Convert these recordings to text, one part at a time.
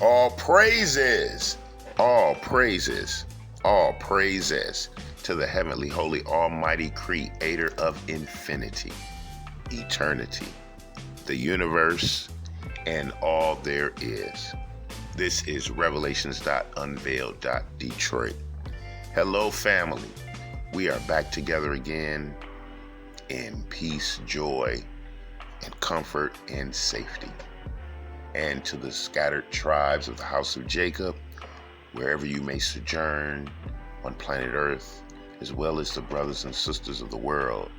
All praises, all praises, all praises to the heavenly, holy, almighty creator of infinity, eternity, the universe, and all there is. This is Revelations.Unveiled. Detroit. Hello, family. We are back together again in peace, joy, and comfort and safety. And to the scattered tribes of the house of Jacob, wherever you may sojourn on planet Earth, as well as the brothers and sisters of the world,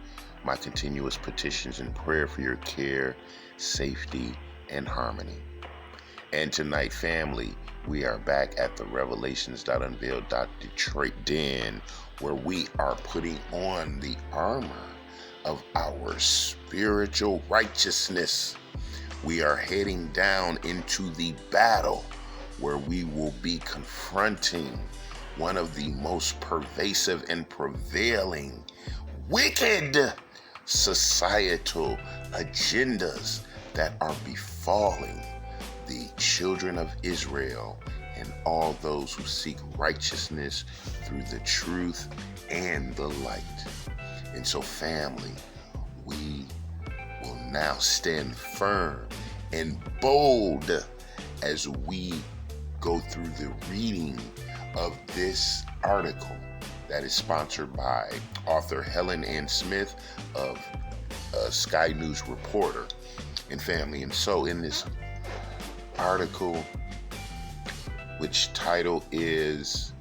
my continuous petitions and prayer for your care, safety, and harmony. And tonight, family, we are back at the Revelations.Unveiled. Detroit den, where we are putting on the armor of our spiritual righteousness. We are heading down into the battle where we will be confronting one of the most pervasive and prevailing wicked societal agendas that are befalling the children of Israel and all those who seek righteousness through the truth and the light. And so, family, we will now stand firm and bold as we go through the reading of this article that is sponsored by author Helen Ann Smith of Sky News Reporter and family. And so in this article, which title is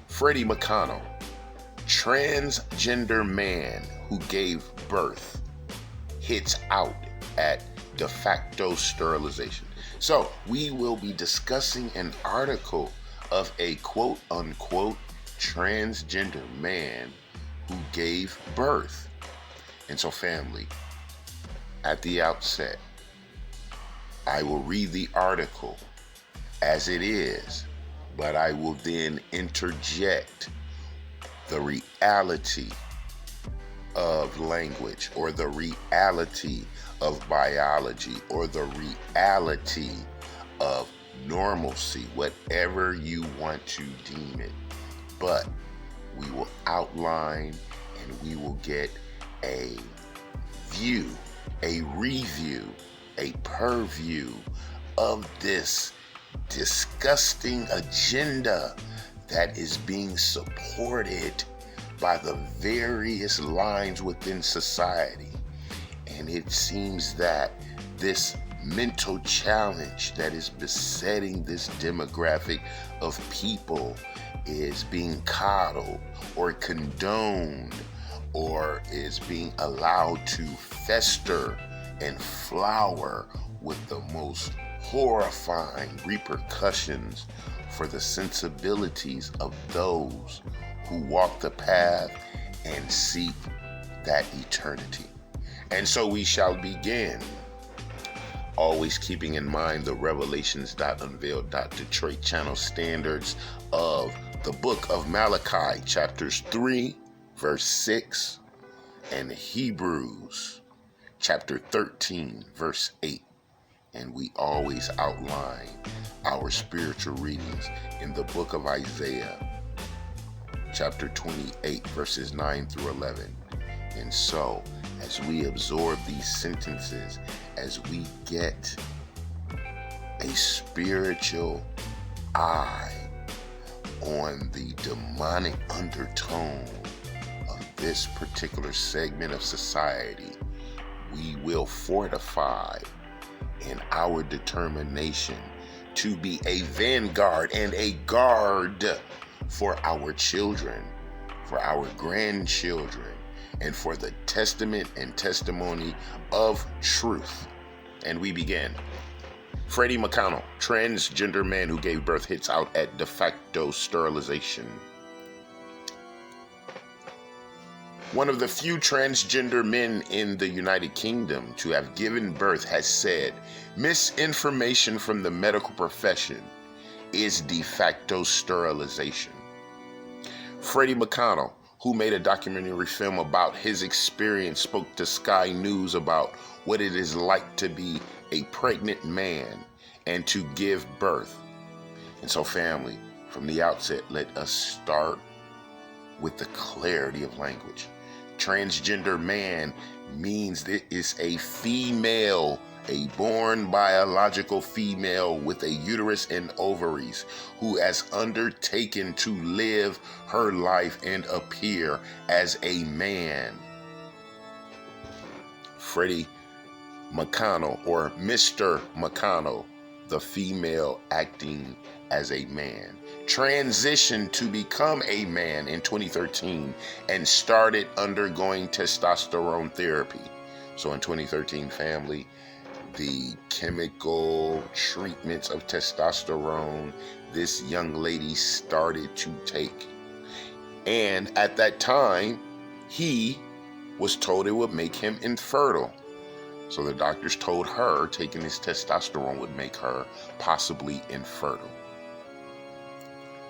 Freddie McConnell, Transgender Man Who Gave Birth Hits Out at De Facto Sterilization. So we will be discussing an article of a quote unquote transgender man who gave birth. And so, family, at the outset, I will read the article as it is, but I will then interject the reality of language, or the reality of biology, or the reality of normalcy, whatever you want to deem it. But we will outline and we will get a view, a review, a purview of this disgusting agenda that is being supported by the various lines within society. And it seems that this mental challenge that is besetting this demographic of people is being coddled or condoned, or is being allowed to fester and flower with the most horrifying repercussions for the sensibilities of those who walk the path and seek that eternity. And so we shall begin, always keeping in mind the Revelations.Unveiled. Detroit channel standards of the book of Malachi, chapters 3, verse 6, and Hebrews, chapter 13, verse 8. And we always outline our spiritual readings in the book of Isaiah, chapter 28, verses 9 through 11. And so, as we absorb these sentences, as we get a spiritual eye on the demonic undertone of this particular segment of society, we will fortify in our determination to be a vanguard and a guard for our children, for our grandchildren, and for the testament and testimony of truth. And we begin. Freddie McConnell, transgender man who gave birth, hits out at de facto sterilization. One of the few transgender men in the United Kingdom to have given birth has said, misinformation from the medical profession is de facto sterilization. Freddie McConnell, who made a documentary film about his experience, spoke to Sky News about what it is like to be a pregnant man and to give birth And so, family, from the outset, let us start with the clarity of language. Transgender man means that it's a female, a born biological female with a uterus and ovaries, who has undertaken to live her life and appear as a man. Freddie McConnell, or Mr. McConnell, the female acting as a man, transitioned to become a man in 2013 and started undergoing testosterone therapy. So in 2013, family, the chemical treatments of testosterone this young lady started to take. And at that time, he was told it would make him infertile. So the doctors told her taking this testosterone would make her possibly infertile.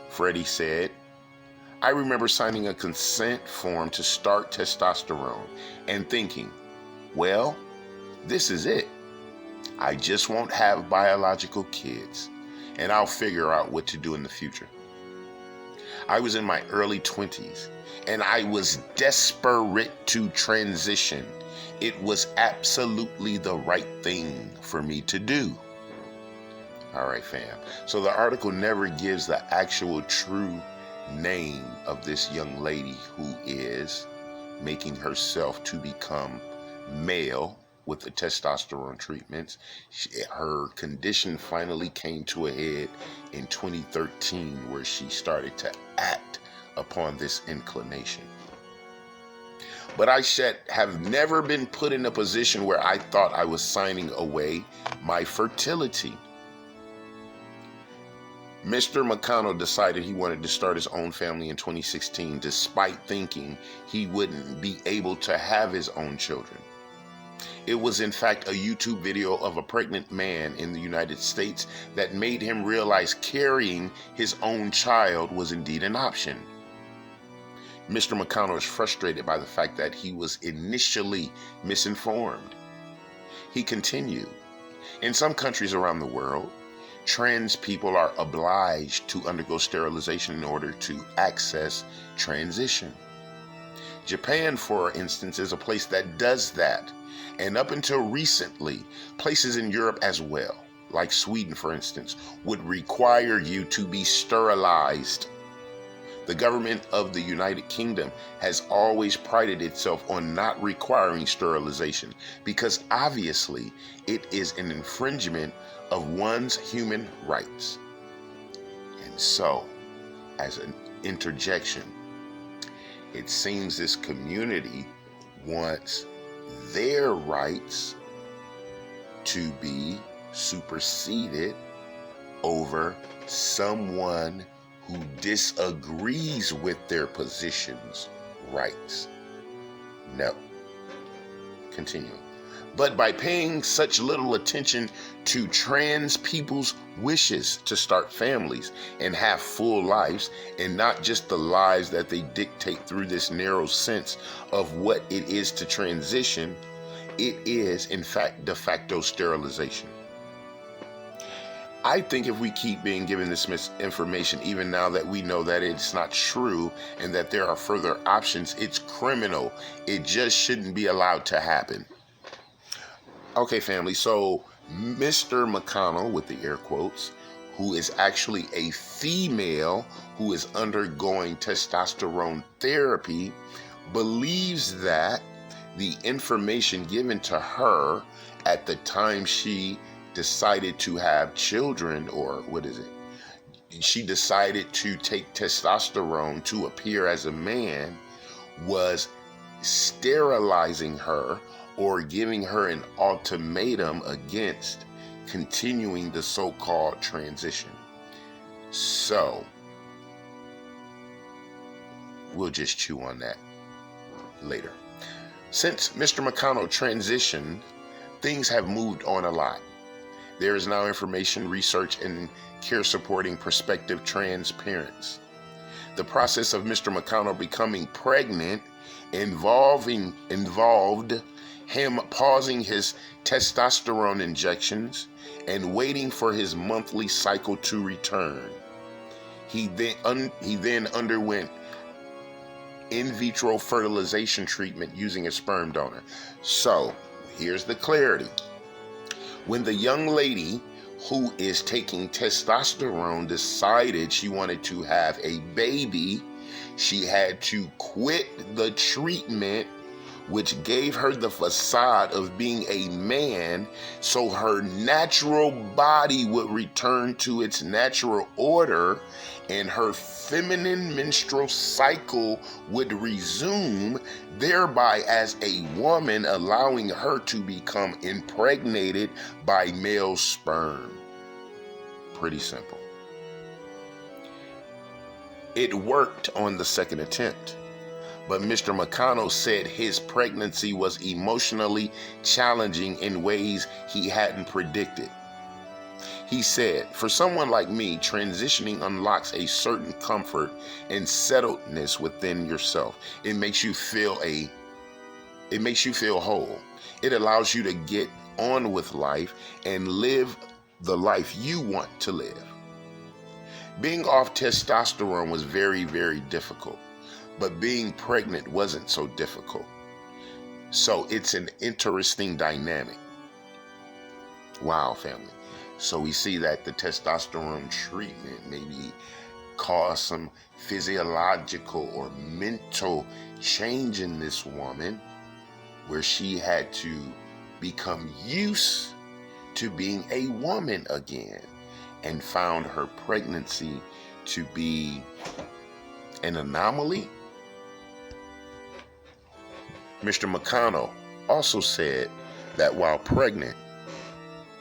Freddie said, I remember signing a consent form to start testosterone and thinking, well, this is it. I just won't have biological kids, and I'll figure out what to do in the future. I was in my early 20s, and I was desperate to transition. It was absolutely the right thing for me to do. All right, fam. So the article never gives the actual true name of this young lady who is making herself to become male with the testosterone treatments. Her condition finally came to a head in 2013, where she started to act upon this inclination. But I have never been put in a position where I thought I was signing away my fertility. Mr. McConnell decided he wanted to start his own family in 2016, despite thinking he wouldn't be able to have his own children. It was in fact a YouTube video of a pregnant man in the United States that made him realize carrying his own child was indeed an option. Mr. McConnell is frustrated by the fact that he was initially misinformed. He continued, in some countries around the world, trans people are obliged to undergo sterilization in order to access transition. Japan, for instance, is a place that does that. And up until recently, places in Europe as well, like Sweden, for instance, would require you to be sterilized. The government of the United Kingdom has always prided itself on not requiring sterilization because obviously it is an infringement of one's human rights. And so, as an interjection, it seems this community wants their rights to be superseded over someone who disagrees with their position's rights. No. Continuing. But by paying such little attention to trans people's wishes to start families and have full lives, and not just the lives that they dictate through this narrow sense of what it is to transition, it is, in fact, de facto sterilization. I think if we keep being given this misinformation, even now that we know that it's not true and that there are further options, it's criminal. It just shouldn't be allowed to happen. Okay, family, so Mr. McConnell, with the air quotes, who is actually a female who is undergoing testosterone therapy, believes that the information given to her at the time she decided to have children, or she decided to take testosterone to appear as a man, was sterilizing her or giving her an ultimatum against continuing the so-called transition. So, we'll just chew on that later. Since Mr. McConnell transitioned, things have moved on a lot. There is now information, research, and care supporting prospective trans parents. The process of Mr. McConnell becoming pregnant involved him pausing his testosterone injections and waiting for his monthly cycle to return. He then underwent in vitro fertilization treatment using a sperm donor. So here's the clarity. When the young lady who is taking testosterone decided she wanted to have a baby, she had to quit the treatment, which gave her the facade of being a man, so her natural body would return to its natural order and her feminine menstrual cycle would resume, thereby as a woman allowing her to become impregnated by male sperm. Pretty simple. It worked on the second attempt. But Mr. McConnell said his pregnancy was emotionally challenging in ways he hadn't predicted. He said, for someone like me, transitioning unlocks a certain comfort and settledness within yourself. It makes you feel whole. It allows you to get on with life and live the life you want to live. Being off testosterone was very, very difficult. But being pregnant wasn't so difficult. So it's an interesting dynamic. Wow, family. So we see that the testosterone treatment maybe caused some physiological or mental change in this woman, where she had to become used to being a woman again and found her pregnancy to be an anomaly. Mr. McConnell also said that while pregnant,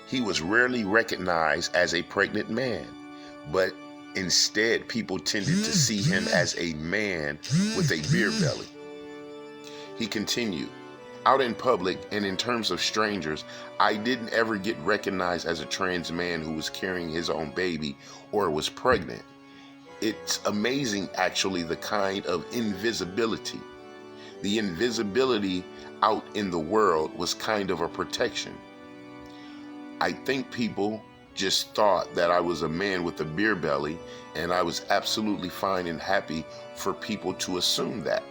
he was rarely recognized as a pregnant man, but instead people tended to see him as a man with a beer belly. He continued, out in public and in terms of strangers, I didn't ever get recognized as a trans man who was carrying his own baby or was pregnant. It's amazing, actually, the kind of invisibility. The invisibility out in the world was kind of a protection. I think people just thought that I was a man with a beer belly, and I was absolutely fine and happy for people to assume that.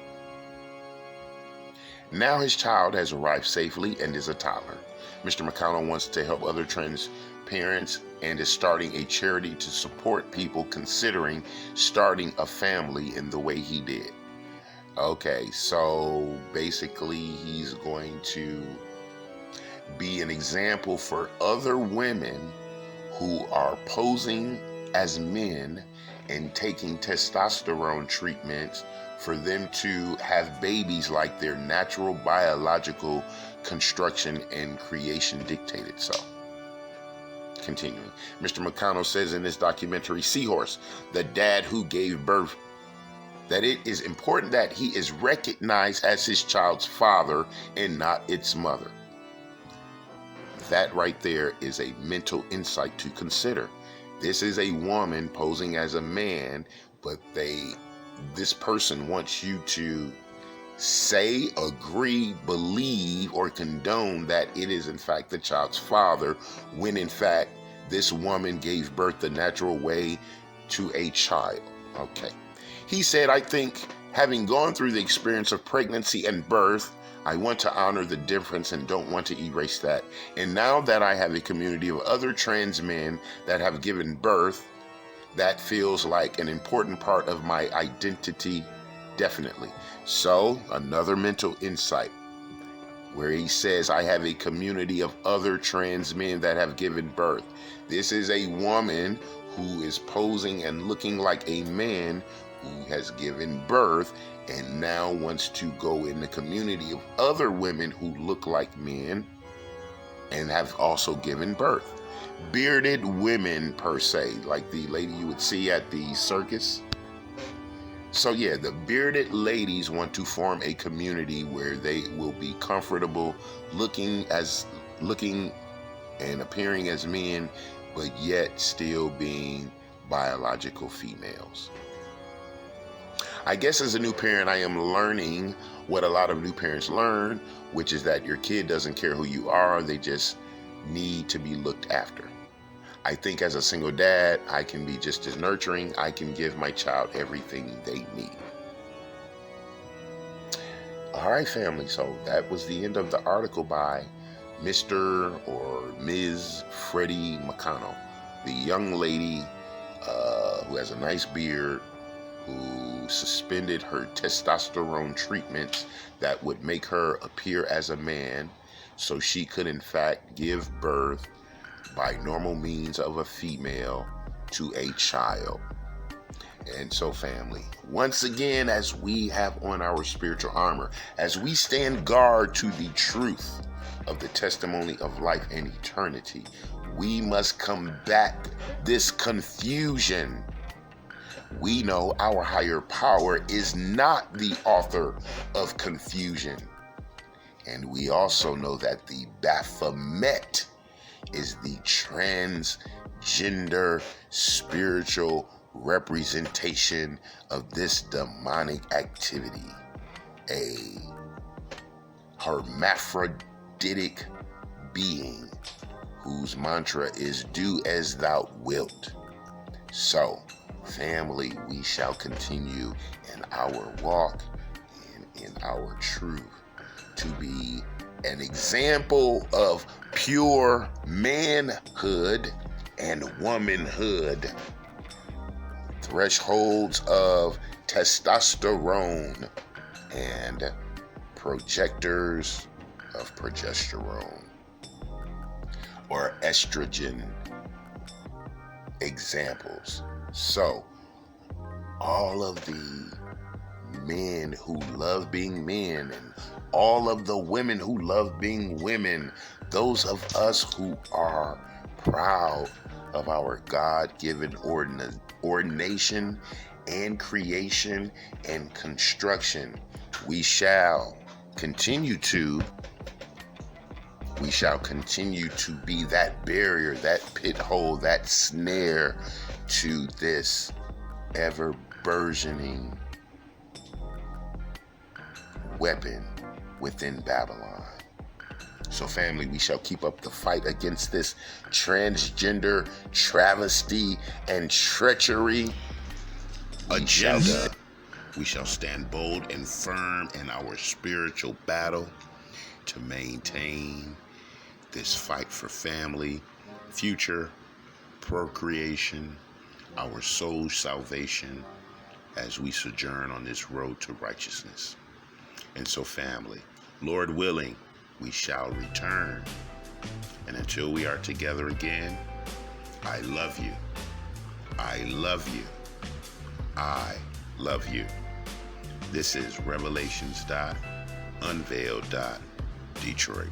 Now his child has arrived safely and is a toddler. Mr. McConnell wants to help other trans parents and is starting a charity to support people considering starting a family in the way he did. Okay, so basically he's going to be an example for other women who are posing as men and taking testosterone treatments for them to have babies like their natural biological construction and creation dictated. So, continuing, Mr. McConnell says in this documentary, Seahorse, the dad who gave birth, that it is important that he is recognized as his child's father and not its mother. That right there is a mental insight to consider. This is a woman posing as a man, but this person wants you to say, agree, believe, or condone that it is in fact the child's father, when in fact this woman gave birth the natural way to a child. Okay. He said, I think having gone through the experience of pregnancy and birth, I want to honor the difference and don't want to erase that. And now that I have a community of other trans men that have given birth, that feels like an important part of my identity, definitely. So, another mental insight where he says, I have a community of other trans men that have given birth. This is a woman who is posing and looking like a man who has given birth and now wants to go in the community of other women who look like men and have also given birth. Bearded women per se, like the lady you would see at the circus. So yeah, the bearded ladies want to form a community where they will be comfortable looking and appearing as men, but yet still being biological females. I guess as a new parent, I am learning what a lot of new parents learn, which is that your kid doesn't care who you are, they just need to be looked after. I think as a single dad, I can be just as nurturing. I can give my child everything they need. All right, family. So that was the end of the article by Mr. or Ms. Freddie McConnell, the young lady who has a nice beard, who suspended her testosterone treatments that would make her appear as a man so she could in fact give birth by normal means of a female to a child. And so, family, once again, as we have on our spiritual armor, as we stand guard to the truth of the testimony of life and eternity, we must combat this confusion. We know our higher power is not the author of confusion. And we also know that the Baphomet is the transgender spiritual representation of this demonic activity. A hermaphroditic being whose mantra is do as thou wilt. So, family, we shall continue in our walk and in our truth to be an example of pure manhood and womanhood, thresholds of testosterone and projectors of progesterone or estrogen examples. So, all of the men who love being men and all of the women who love being women, those of us who are proud of our God-given ordination and creation and construction, we shall continue to be that barrier, that pit hole, that snare to this ever burgeoning weapon within Babylon. So, family, we shall keep up the fight against this transgender travesty and treachery agenda. We shall stand bold and firm in our spiritual battle to maintain this fight for family, future, procreation, our soul's salvation as we sojourn on this road to righteousness. And so, family, Lord willing, we shall return. And until we are together again, I love you. I love you. I love you. This is Revelations.Unveiled. Detroit.